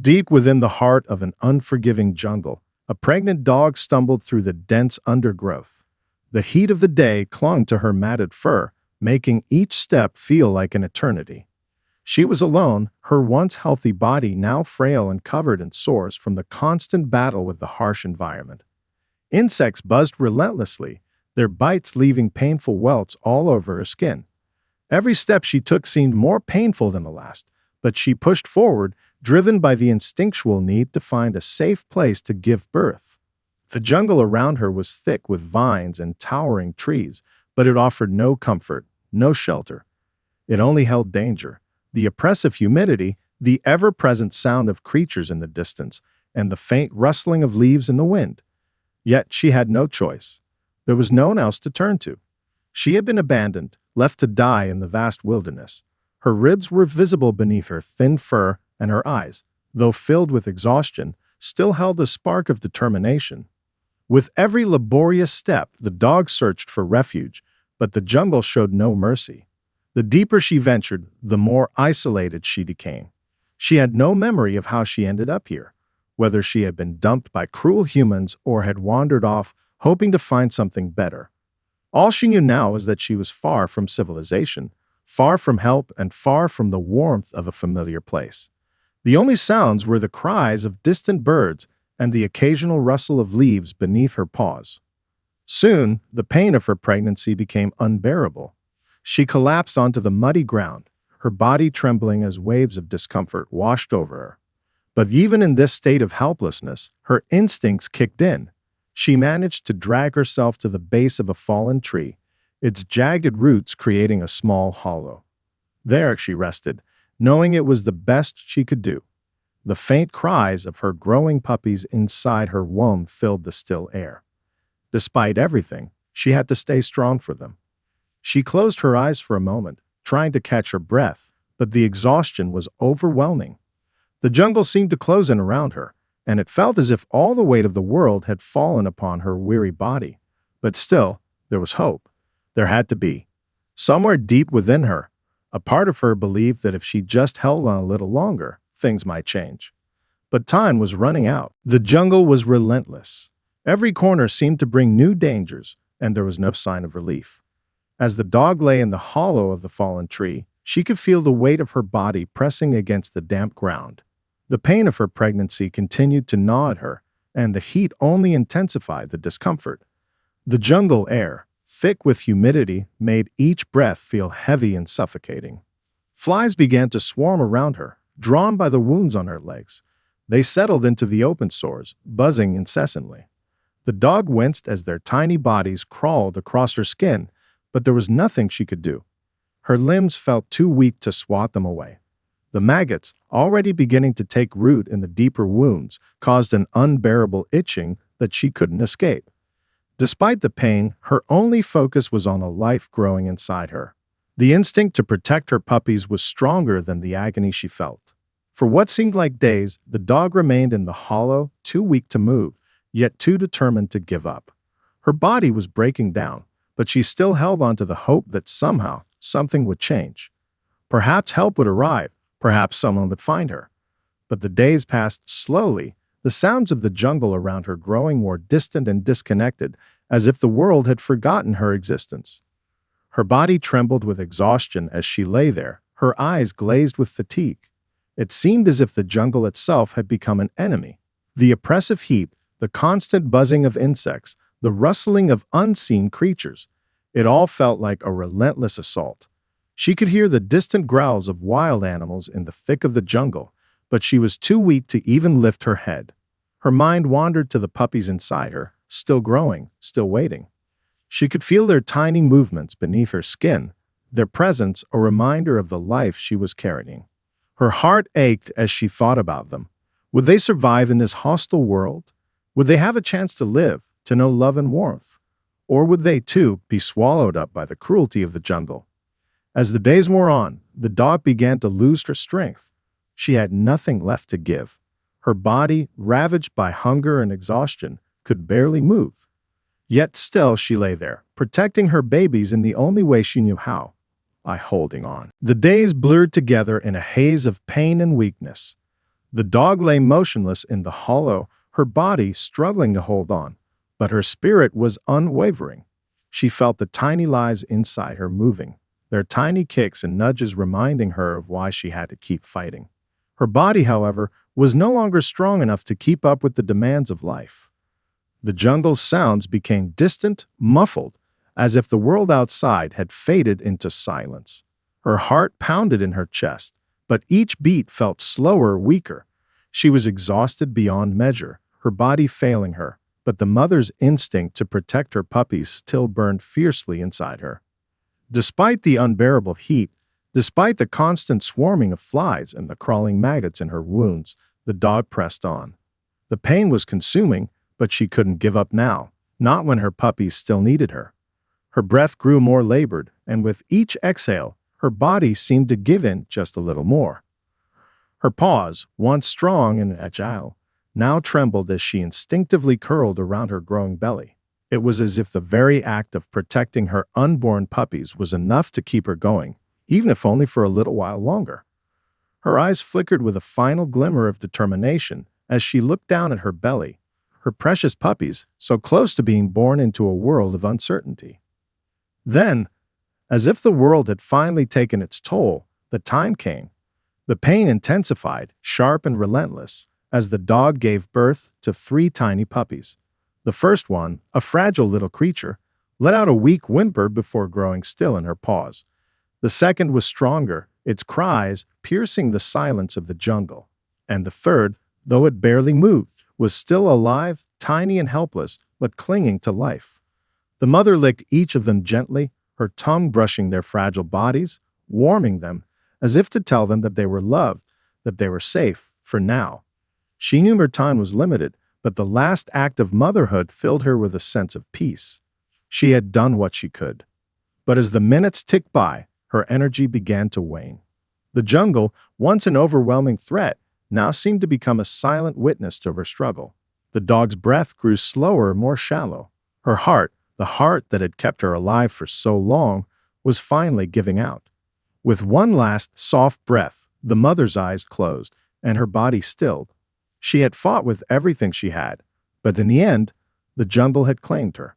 Deep within the heart of an unforgiving jungle, a pregnant dog stumbled through the dense undergrowth. The heat of the day clung to her matted fur, making each step feel like an eternity. She was alone, her once healthy body now frail and covered in sores from the constant battle with the harsh environment. Insects buzzed relentlessly, their bites leaving painful welts all over her skin. Every step she took seemed more painful than the last, but she pushed forward, driven by the instinctual need to find a safe place to give birth. The jungle around her was thick with vines and towering trees, but it offered no comfort, no shelter. It only held danger, the oppressive humidity, the ever-present sound of creatures in the distance, and the faint rustling of leaves in the wind. Yet she had no choice. There was no one else to turn to. She had been abandoned, left to die in the vast wilderness. Her ribs were visible beneath her thin fur, and her eyes, though filled with exhaustion, still held a spark of determination. With every laborious step, the dog searched for refuge, but the jungle showed no mercy. The deeper she ventured, the more isolated she became. She had no memory of how she ended up here, whether she had been dumped by cruel humans or had wandered off, hoping to find something better. All she knew now was that she was far from civilization, far from help, and far from the warmth of a familiar place. The only sounds were the cries of distant birds and the occasional rustle of leaves beneath her paws. Soon, the pain of her pregnancy became unbearable. She collapsed onto the muddy ground, her body trembling as waves of discomfort washed over her. But even in this state of helplessness, her instincts kicked in. She managed to drag herself to the base of a fallen tree, its jagged roots creating a small hollow. There she rested, knowing it was the best she could do. The faint cries of her growing puppies inside her womb filled the still air. Despite everything, she had to stay strong for them. She closed her eyes for a moment, trying to catch her breath, but the exhaustion was overwhelming. The jungle seemed to close in around her, and it felt as if all the weight of the world had fallen upon her weary body. But still, there was hope. There had to be. Somewhere deep within her, a part of her believed that if she just held on a little longer, things might change. But time was running out. The jungle was relentless. Every corner seemed to bring new dangers, and there was no sign of relief. As the dog lay in the hollow of the fallen tree, she could feel the weight of her body pressing against the damp ground. The pain of her pregnancy continued to gnaw at her, and the heat only intensified the discomfort. The jungle air, thick with humidity, made each breath feel heavy and suffocating. Flies began to swarm around her, drawn by the wounds on her legs. They settled into the open sores, buzzing incessantly. The dog winced as their tiny bodies crawled across her skin, but there was nothing she could do. Her limbs felt too weak to swat them away. The maggots, already beginning to take root in the deeper wounds, caused an unbearable itching that she couldn't escape. Despite the pain, her only focus was on a life growing inside her. The instinct to protect her puppies was stronger than the agony she felt. For what seemed like days, the dog remained in the hollow, too weak to move, yet too determined to give up. Her body was breaking down, but she still held on to the hope that somehow something would change. Perhaps help would arrive, perhaps someone would find her. But the days passed slowly, the sounds of the jungle around her growing more distant and disconnected, as if the world had forgotten her existence. Her body trembled with exhaustion as she lay there, her eyes glazed with fatigue. It seemed as if the jungle itself had become an enemy. The oppressive heat, the constant buzzing of insects, the rustling of unseen creatures, it all felt like a relentless assault. She could hear the distant growls of wild animals in the thick of the jungle, but she was too weak to even lift her head. Her mind wandered to the puppies inside her, still growing, still waiting. She could feel their tiny movements beneath her skin, their presence a reminder of the life she was carrying. Her heart ached as she thought about them. Would they survive in this hostile world? Would they have a chance to live, to know love and warmth? Or would they, too, be swallowed up by the cruelty of the jungle? As the days wore on, the dog began to lose her strength. She had nothing left to give. Her body, ravaged by hunger and exhaustion, could barely move. Yet still she lay there, protecting her babies in the only way she knew how, by holding on. The days blurred together in a haze of pain and weakness. The dog lay motionless in the hollow, her body struggling to hold on, but her spirit was unwavering. She felt the tiny lives inside her moving, their tiny kicks and nudges reminding her of why she had to keep fighting. Her body, however, was no longer strong enough to keep up with the demands of life. The jungle's sounds became distant, muffled, as if the world outside had faded into silence. Her heart pounded in her chest, but each beat felt slower, weaker. She was exhausted beyond measure, her body failing her, but the mother's instinct to protect her puppies still burned fiercely inside her. Despite the unbearable heat, despite the constant swarming of flies and the crawling maggots in her wounds, the dog pressed on. The pain was consuming, but she couldn't give up now, not when her puppies still needed her. Her breath grew more labored, and with each exhale, her body seemed to give in just a little more. Her paws, once strong and agile, now trembled as she instinctively curled around her growing belly. It was as if the very act of protecting her unborn puppies was enough to keep her going, even if only for a little while longer. Her eyes flickered with a final glimmer of determination as she looked down at her belly, her precious puppies so close to being born into a world of uncertainty. Then, as if the world had finally taken its toll, the time came. The pain intensified, sharp and relentless, as the dog gave birth to 3 tiny puppies. The first one, a fragile little creature, let out a weak whimper before growing still in her paws. The second was stronger, its cries piercing the silence of the jungle. And the third, though it barely moved, was still alive, tiny and helpless, but clinging to life. The mother licked each of them gently, her tongue brushing their fragile bodies, warming them, as if to tell them that they were loved, that they were safe, for now. She knew her time was limited, but the last act of motherhood filled her with a sense of peace. She had done what she could. But as the minutes ticked by, her energy began to wane. The jungle, once an overwhelming threat, now seemed to become a silent witness to her struggle. The dog's breath grew slower, more shallow. Her heart, the heart that had kept her alive for so long, was finally giving out. With one last soft breath, the mother's eyes closed, and her body stilled. She had fought with everything she had, but in the end, the jungle had claimed her.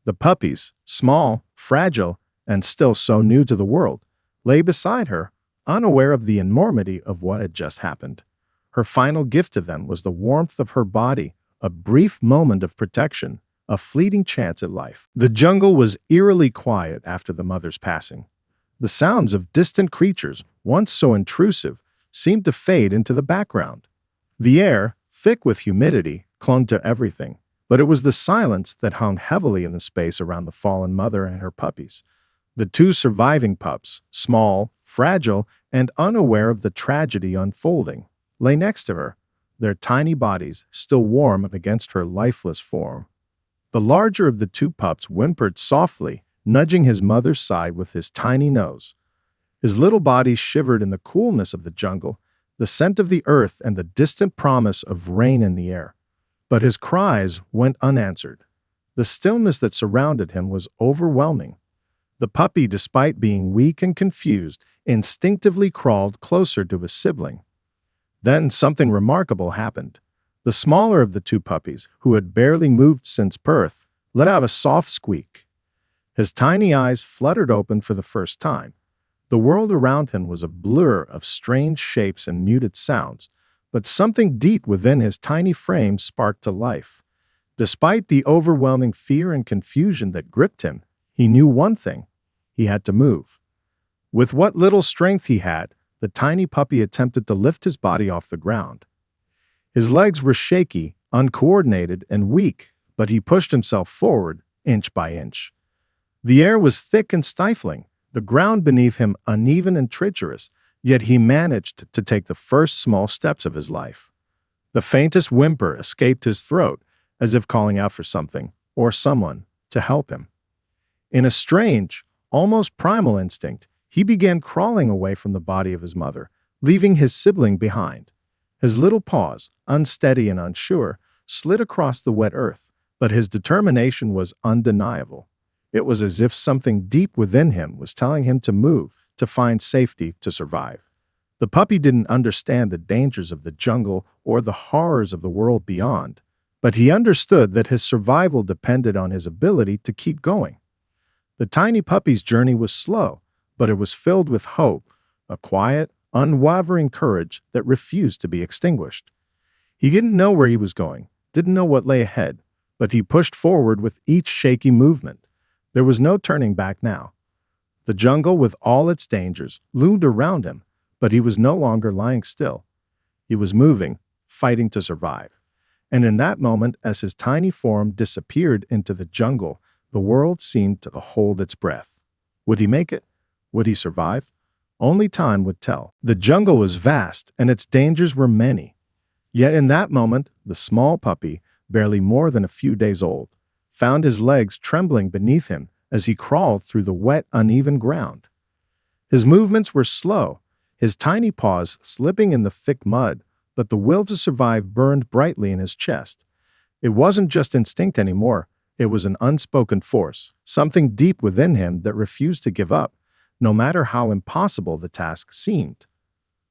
The puppies, small, fragile, and still so new to the world, lay beside her, unaware of the enormity of what had just happened. Her final gift to them was the warmth of her body, a brief moment of protection, a fleeting chance at life. The jungle was eerily quiet after the mother's passing. The sounds of distant creatures, once so intrusive, seemed to fade into the background. The air, thick with humidity, clung to everything, but it was the silence that hung heavily in the space around the fallen mother and her puppies. The 2 surviving pups, small, fragile, and unaware of the tragedy unfolding, lay next to her, their tiny bodies still warm against her lifeless form. The larger of the 2 pups whimpered softly, nudging his mother's side with his tiny nose. His little body shivered in the coolness of the jungle, the scent of the earth and the distant promise of rain in the air. But his cries went unanswered. The stillness that surrounded him was overwhelming. The puppy, despite being weak and confused, instinctively crawled closer to his sibling. Then something remarkable happened. The smaller of the 2 puppies, who had barely moved since birth, let out a soft squeak. His tiny eyes fluttered open for the first time. The world around him was a blur of strange shapes and muted sounds, but something deep within his tiny frame sparked to life. Despite the overwhelming fear and confusion that gripped him, he knew one thing: he had to move. With what little strength he had, the tiny puppy attempted to lift his body off the ground. His legs were shaky, uncoordinated, and weak, but he pushed himself forward, inch by inch. The air was thick and stifling, the ground beneath him uneven and treacherous, yet he managed to take the first small steps of his life. The faintest whimper escaped his throat, as if calling out for something, or someone, to help him. In a strange, almost primal instinct, he began crawling away from the body of his mother, leaving his sibling behind. His little paws, unsteady and unsure, slid across the wet earth, but his determination was undeniable. It was as if something deep within him was telling him to move, to find safety, to survive. The puppy didn't understand the dangers of the jungle or the horrors of the world beyond, but he understood that his survival depended on his ability to keep going. The tiny puppy's journey was slow, but it was filled with hope, a quiet, unwavering courage that refused to be extinguished. He didn't know where he was going, didn't know what lay ahead, but he pushed forward with each shaky movement. There was no turning back now. The jungle, with all its dangers, loomed around him, but he was no longer lying still. He was moving, fighting to survive. And in that moment, as his tiny form disappeared into the jungle, the world seemed to hold its breath. Would he make it? Would he survive? Only time would tell. The jungle was vast, and its dangers were many. Yet in that moment, the small puppy, barely more than a few days old, found his legs trembling beneath him as he crawled through the wet, uneven ground. His movements were slow, his tiny paws slipping in the thick mud, but the will to survive burned brightly in his chest. It wasn't just instinct anymore, it was an unspoken force, something deep within him that refused to give up, no matter how impossible the task seemed.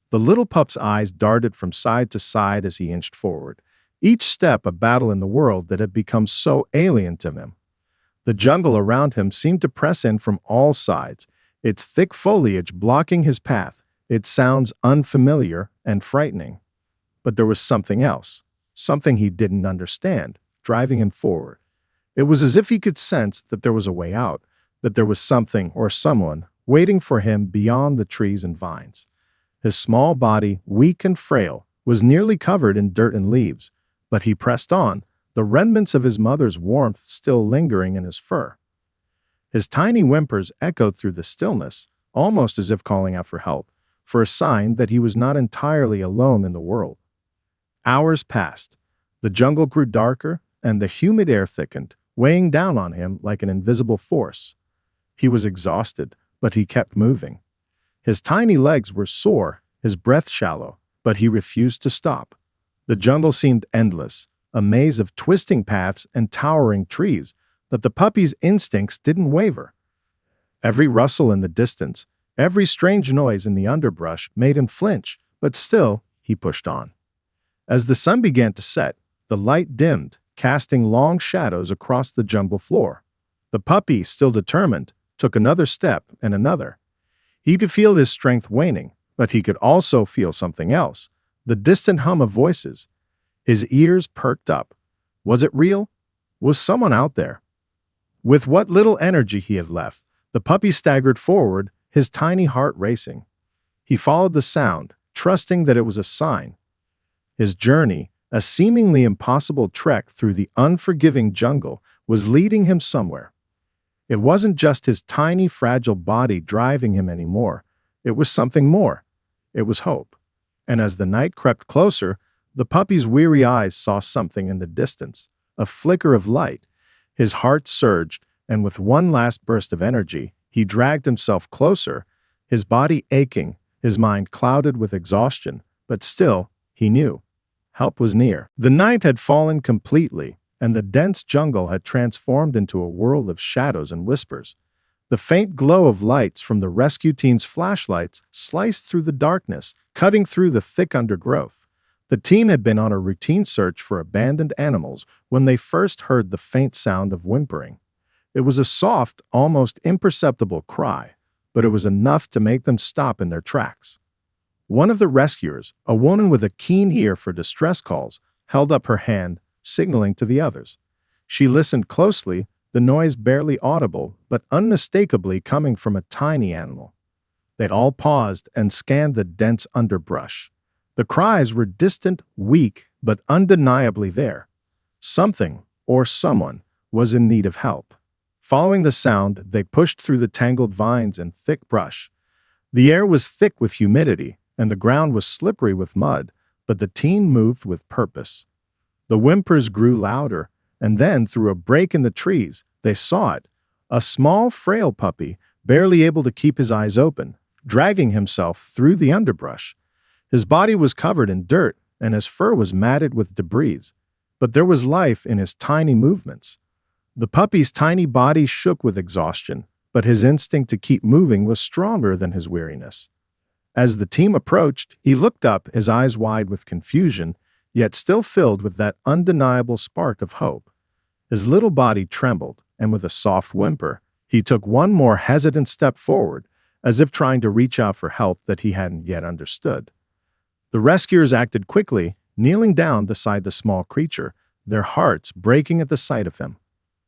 The little pup's eyes darted from side to side as he inched forward, each step a battle in the world that had become so alien to him. The jungle around him seemed to press in from all sides, its thick foliage blocking his path, its sounds unfamiliar and frightening. But there was something else, something he didn't understand, driving him forward. It was as if he could sense that there was a way out, that there was something or someone waiting for him beyond the trees and vines. His small body, weak and frail, was nearly covered in dirt and leaves, but he pressed on, the remnants of his mother's warmth still lingering in his fur. His tiny whimpers echoed through the stillness, almost as if calling out for help, for a sign that he was not entirely alone in the world. Hours passed. The jungle grew darker, and the humid air thickened, weighing down on him like an invisible force. He was exhausted, but he kept moving. His tiny legs were sore, his breath shallow, but he refused to stop. The jungle seemed endless, a maze of twisting paths and towering trees, but the puppy's instincts didn't waver. Every rustle in the distance, every strange noise in the underbrush made him flinch, but still he pushed on. As the sun began to set, the light dimmed, casting long shadows across the jungle floor. The puppy, still determined, took another step and another. He could feel his strength waning, but he could also feel something else, the distant hum of voices. His ears perked up. Was it real? Was someone out there? With what little energy he had left, the puppy staggered forward, his tiny heart racing. He followed the sound, trusting that it was a sign. His journey, a seemingly impossible trek through the unforgiving jungle, was leading him somewhere. It wasn't just his tiny, fragile body driving him anymore. It was something more. It was hope. And as the night crept closer, the puppy's weary eyes saw something in the distance, a flicker of light. His heart surged, and with one last burst of energy, he dragged himself closer, his body aching, his mind clouded with exhaustion, but still, he knew. Help was near. The night had fallen completely, and the dense jungle had transformed into a world of shadows and whispers. The faint glow of lights from the rescue team's flashlights sliced through the darkness, cutting through the thick undergrowth. The team had been on a routine search for abandoned animals when they first heard the faint sound of whimpering. It was a soft, almost imperceptible cry, but it was enough to make them stop in their tracks. One of the rescuers, a woman with a keen ear for distress calls, held up her hand, signaling to the others. She listened closely, the noise barely audible, but unmistakably coming from a tiny animal. They'd all paused and scanned the dense underbrush. The cries were distant, weak, but undeniably there. Something, or someone, was in need of help. Following the sound, they pushed through the tangled vines and thick brush. The air was thick with humidity, and the ground was slippery with mud, but the team moved with purpose. The whimpers grew louder, and then, through a break in the trees, they saw it, a small, frail puppy, barely able to keep his eyes open, dragging himself through the underbrush. His body was covered in dirt, and his fur was matted with debris, but there was life in his tiny movements. The puppy's tiny body shook with exhaustion, but his instinct to keep moving was stronger than his weariness. As the team approached, he looked up, his eyes wide with confusion, yet still filled with that undeniable spark of hope. His little body trembled, and with a soft whimper, he took one more hesitant step forward, as if trying to reach out for help that he hadn't yet understood. The rescuers acted quickly, kneeling down beside the small creature, their hearts breaking at the sight of him.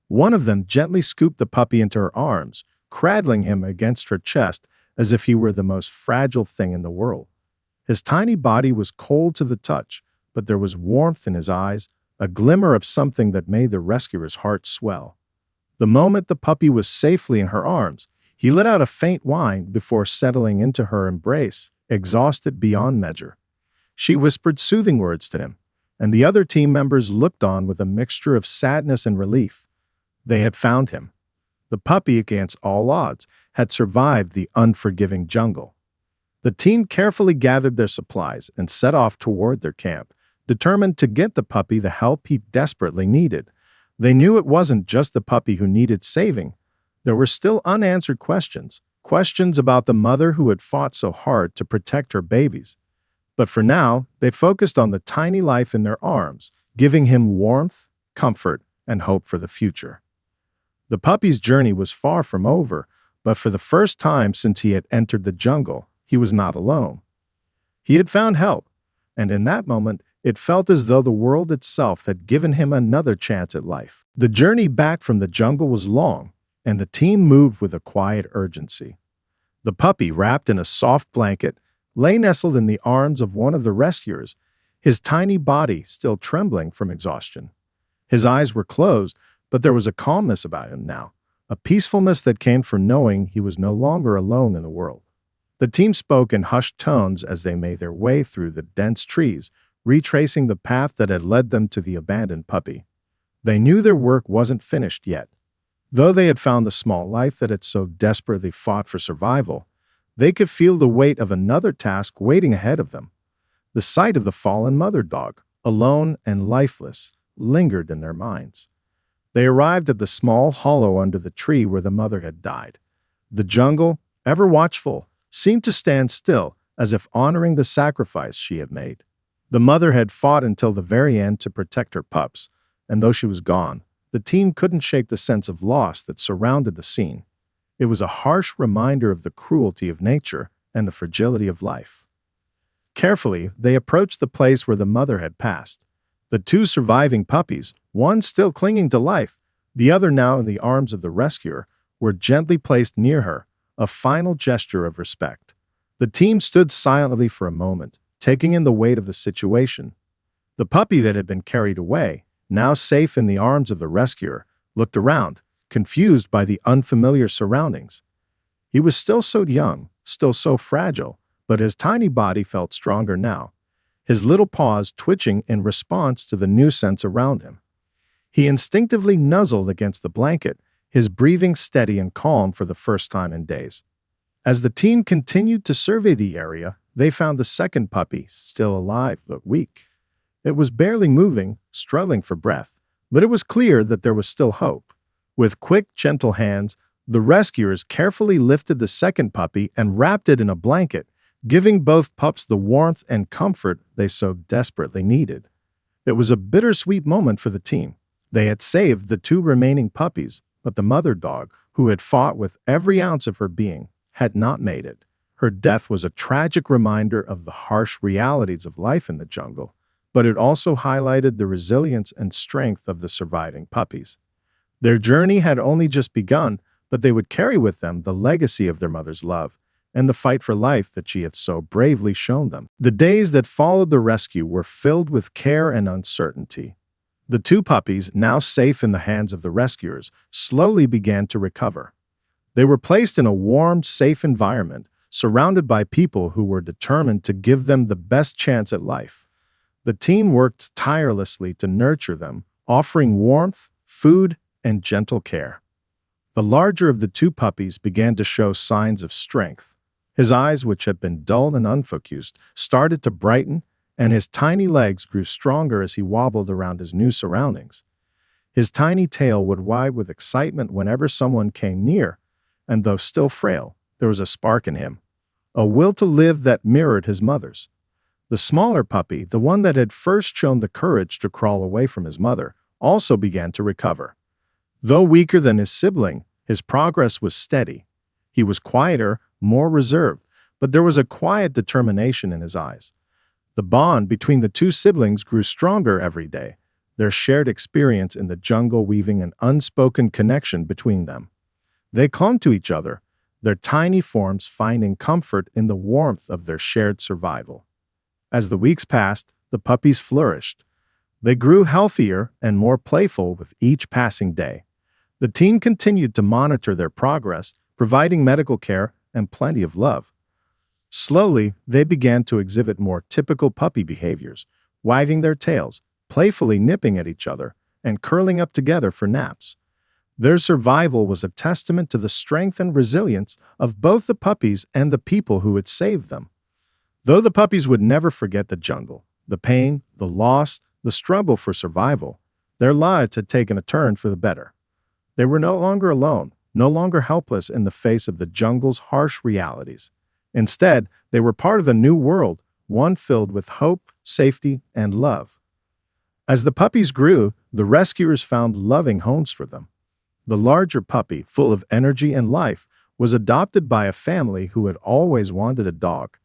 One of them gently scooped the puppy into her arms, cradling him against her chest as if he were the most fragile thing in the world. His tiny body was cold to the touch, but there was warmth in his eyes, a glimmer of something that made the rescuer's heart swell. The moment the puppy was safely in her arms, he let out a faint whine before settling into her embrace, exhausted beyond measure. She whispered soothing words to him, and the other team members looked on with a mixture of sadness and relief. They had found him. The puppy, against all odds, had survived the unforgiving jungle. The team carefully gathered their supplies and set off toward their camp, determined to get the puppy the help he desperately needed. They knew it wasn't just the puppy who needed saving. There were still unanswered questions about the mother who had fought so hard to protect her babies. But for now, they focused on the tiny life in their arms, giving him warmth, comfort, and hope for the future. The puppy's journey was far from over, but for the first time since he had entered the jungle, he was not alone. He had found help, and in that moment, it felt as though the world itself had given him another chance at life. The journey back from the jungle was long, and the team moved with a quiet urgency. The puppy, wrapped in a soft blanket, lay nestled in the arms of one of the rescuers, his tiny body still trembling from exhaustion. His eyes were closed, but there was a calmness about him now, a peacefulness that came from knowing he was no longer alone in the world. The team spoke in hushed tones as they made their way through the dense trees, retracing the path that had led them to the abandoned puppy. They knew their work wasn't finished yet. Though they had found the small life that had so desperately fought for survival, they could feel the weight of another task waiting ahead of them. The sight of the fallen mother dog, alone and lifeless, lingered in their minds. They arrived at the small hollow under the tree where the mother had died. The jungle, ever watchful, seemed to stand still, as if honoring the sacrifice she had made. The mother had fought until the very end to protect her pups, and though she was gone, the team couldn't shake the sense of loss that surrounded the scene. It was a harsh reminder of the cruelty of nature and the fragility of life. Carefully, they approached the place where the mother had passed. The two surviving puppies, one still clinging to life, the other now in the arms of the rescuer, were gently placed near her, a final gesture of respect. The team stood silently for a moment, taking in the weight of the situation. The puppy that had been carried away, now safe in the arms of the rescuer, looked around, confused by the unfamiliar surroundings. He was still so young, still so fragile, but his tiny body felt stronger now, his little paws twitching in response to the new sense around him. He instinctively nuzzled against the blanket, his breathing steady and calm for the first time in days. As the team continued to survey the area, they found the second puppy, still alive but weak. It was barely moving, struggling for breath, but it was clear that there was still hope. With quick, gentle hands, the rescuers carefully lifted the second puppy and wrapped it in a blanket, giving both pups the warmth and comfort they so desperately needed. It was a bittersweet moment for the team. They had saved the two remaining puppies, but the mother dog, who had fought with every ounce of her being, had not made it. Her death was a tragic reminder of the harsh realities of life in the jungle, but it also highlighted the resilience and strength of the surviving puppies. Their journey had only just begun, but they would carry with them the legacy of their mother's love and the fight for life that she had so bravely shown them. The days that followed the rescue were filled with care and uncertainty. The two puppies, now safe in the hands of the rescuers, slowly began to recover. They were placed in a warm, safe environment, surrounded by people who were determined to give them the best chance at life. The team worked tirelessly to nurture them, offering warmth, food, and gentle care. The larger of the two puppies began to show signs of strength. His eyes, which had been dull and unfocused, started to brighten, and his tiny legs grew stronger as he wobbled around his new surroundings. His tiny tail would wag with excitement whenever someone came near, and though still frail, there was a spark in him, a will to live that mirrored his mother's. The smaller puppy, the one that had first shown the courage to crawl away from his mother, also began to recover. Though weaker than his sibling, his progress was steady. He was quieter, more reserved, but there was a quiet determination in his eyes. The bond between the two siblings grew stronger every day, their shared experience in the jungle weaving an unspoken connection between them. They clung to each other, their tiny forms finding comfort in the warmth of their shared survival. As the weeks passed, the puppies flourished. They grew healthier and more playful with each passing day. The team continued to monitor their progress, providing medical care and plenty of love. Slowly, they began to exhibit more typical puppy behaviors, wagging their tails, playfully nipping at each other, and curling up together for naps. Their survival was a testament to the strength and resilience of both the puppies and the people who had saved them. Though the puppies would never forget the jungle, the pain, the loss, the struggle for survival, their lives had taken a turn for the better. They were no longer alone, no longer helpless in the face of the jungle's harsh realities. Instead, they were part of a new world, one filled with hope, safety, and love. As the puppies grew, the rescuers found loving homes for them. The larger puppy, full of energy and life, was adopted by a family who had always wanted a dog.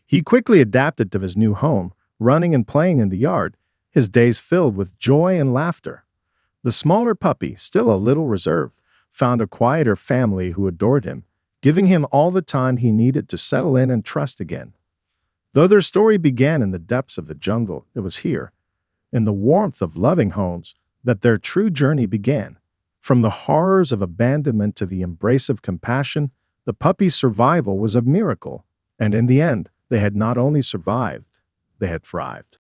He quickly adapted to his new home, running and playing in the yard, his days filled with joy and laughter. The smaller puppy, still a little reserved, found a quieter family who adored him, giving him all the time he needed to settle in and trust again. Though their story began in the depths of the jungle, it was here, in the warmth of loving homes, that their true journey began. From the horrors of abandonment to the embrace of compassion, the puppy's survival was a miracle, and in the end, they had not only survived, they had thrived.